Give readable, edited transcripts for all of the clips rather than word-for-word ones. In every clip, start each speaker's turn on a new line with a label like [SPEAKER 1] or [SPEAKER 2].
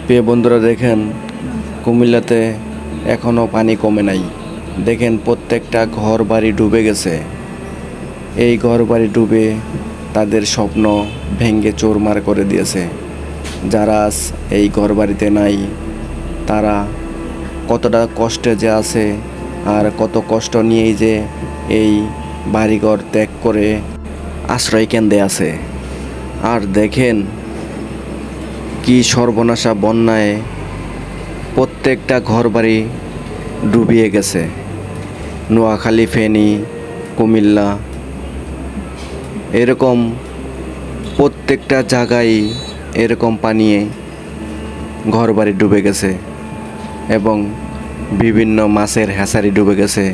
[SPEAKER 1] প্রিয় বন্ধুরা, দেখেন কুমিল্লাতে এখনও পানি কমে নাই। দেখেন প্রত্যেকটা ঘর বাড়ি ডুবে গেছে। এই ঘর বাড়ি ডুবে তাদের স্বপ্ন ভেঙে চুরমার করে দিয়েছে। যারা আজ এই ঘর বাড়িতে নাই তারা কতটা কষ্টে যে আছে, আর কত কষ্ট নিয়েই যে এই বাড়িঘর ত্যাগ করে আশ্রয় কেন্দ্রে আছে। আর দেখেন কি সর্বনাশা বন্যায় প্রত্যেকটা ঘরবাড়ি ডুবিয়ে গেছে। নোয়াখালী, ফেনী, কুমিল্লা, এরকম প্রত্যেকটা জায়গায় এরকম পানিয়ে ঘরবাড়ি ডুবে গেছে এবং বিভিন্ন মাছের হ্যাচারি ডুবে গেছে,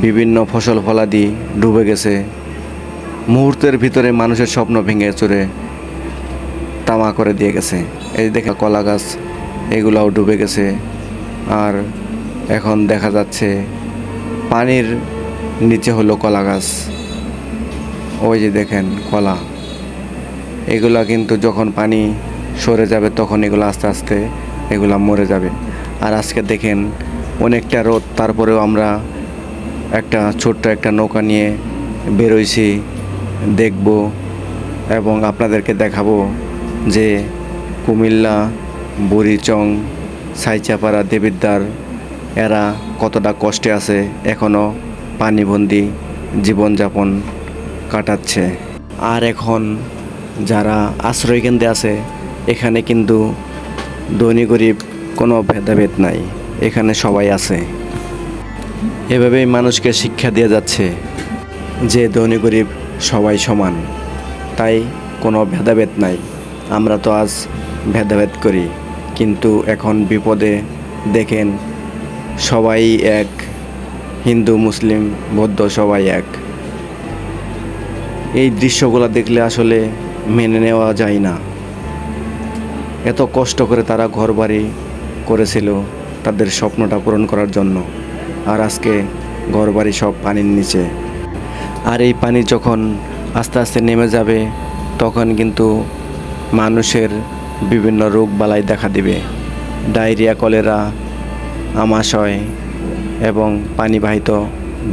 [SPEAKER 1] বিভিন্ন ফসল ফলাদি ডুবে গেছে। মুহূর্তের ভিতরে মানুষের স্বপ্ন ভেঙে চুরে তামা করে দিয়ে গেছে। এই দেখে কলা গাছ এগুলাও ডুবে গেছে। আর এখন দেখা যাচ্ছে পানির নিচে হলো কলা গাছ। ওই যে দেখেন কলা, এগুলা কিন্তু যখন পানি সরে যাবে তখন এগুলো আস্তে আস্তে এগুলা মরে যাবে। আর আজকে দেখেন অনেকটা রোদ, তারপরেও আমরা ছোট্ট একটা নৌকা নিয়ে বেরোইছি দেখব এবং আপনাদেরকে দেখাবো যে কুমিল্লা, বুড়িচং, সাইচাপাড়া, দেবিদ্বার এরা কতটা কষ্টে আছে, এখনও পানিবন্দি জীবনযাপন কাটাচ্ছে। আর এখন যারা আশ্রয়কেন্দ্রে আছে এখানে কিন্তু ধনী গরিব কোনো ভেদাভেদ নাই, এখানে সবাই আছে। এভাবেই মানুষকে শিক্ষা দিয়ে যাচ্ছে যে ধনী গরিব সবাই সমান, তাই কোনো ভেদাভেদ নাই। আমরা তো আজ ভেদাভেদ করি, কিন্তু এখন বিপদে দেখেন সবাই এক, হিন্দু, মুসলিম, বৌদ্ধ সবাই এক। এই দৃশ্যগুলো দেখলে আসলে মেনে নেওয়া যায় না। এত কষ্ট করে তারা ঘরবাড়ি করেছিল তাদের স্বপ্নটা পূরণ করার জন্য, আর আজকে ঘরবাড়ি সব পানির নিচে। আর এই পানি যখন আস্তে আস্তে নেমে যাবে তখন কিন্তু মানুষের বিভিন্ন রোগ বালাই দেখা দিবে। ডায়রিয়া, কলেরা, আমাশয় এবং পানিবাহিত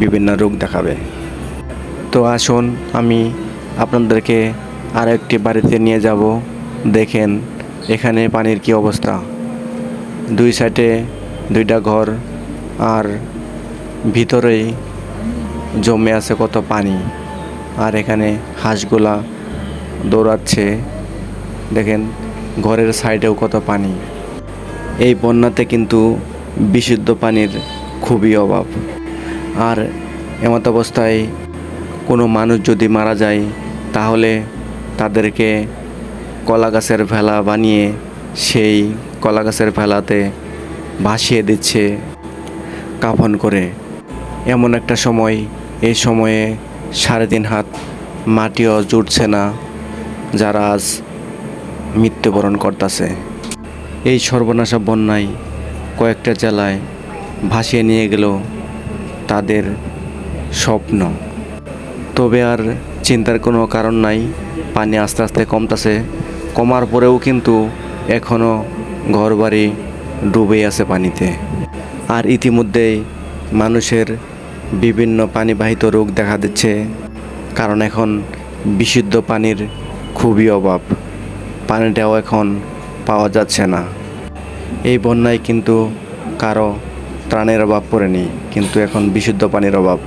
[SPEAKER 1] বিভিন্ন রোগ দেখাবে। তো আসুন আমি আপনাদেরকে আর একটি বাড়িতে নিয়ে যাব। দেখেন এখানে পানির কি অবস্থা। দুই সাইডে দুইটা ঘর, আর ভিতরেই জমে আছে কত পানি। আর এখানে হাঁসগুলা দৌড়াচ্ছে, দেখেন ঘরের সাইডেও কত পানি। এই বন্যাতে কিন্তু বিশুদ্ধ পানির খুবই অভাব। আর এমত অবস্থায় কোনো মানুষ যদি মারা যায় তাহলে তাদেরকে কলা গাছের ভেলা বানিয়ে সেই কলা গাছের ভেলাতে ভাসিয়ে দিচ্ছে কাফন করে। এমন একটা সময়, এই সময়ে 3.5 হাত মাটিও জুটছে না যারা আজ মৃত্যুবরণ করতেছে। এই সর্বনাশা বন্যায় কয়েকটা জেলায় ভাসিয়ে নিয়ে গেল তাদের স্বপ্ন। তবে আর চিন্তার কোনো কারণ নাই, পানি আস্তে আস্তে কমতেছে। কমার পরেও কিন্তু এখনও ঘরবাড়ি ডুবেই আছে পানিতে। আর ইতিমধ্যেই মানুষের বিভিন্ন পানিবাহিত রোগ দেখা দিচ্ছে, কারণ এখন বিশুদ্ধ পানির খুবই অভাব। পানিটাও এখন পাওয়া যাচ্ছে না। এই বন্যায় কিন্তু কারো ত্রাণের অভাব পড়েনি, কিন্তু এখন বিশুদ্ধ পানির অভাব।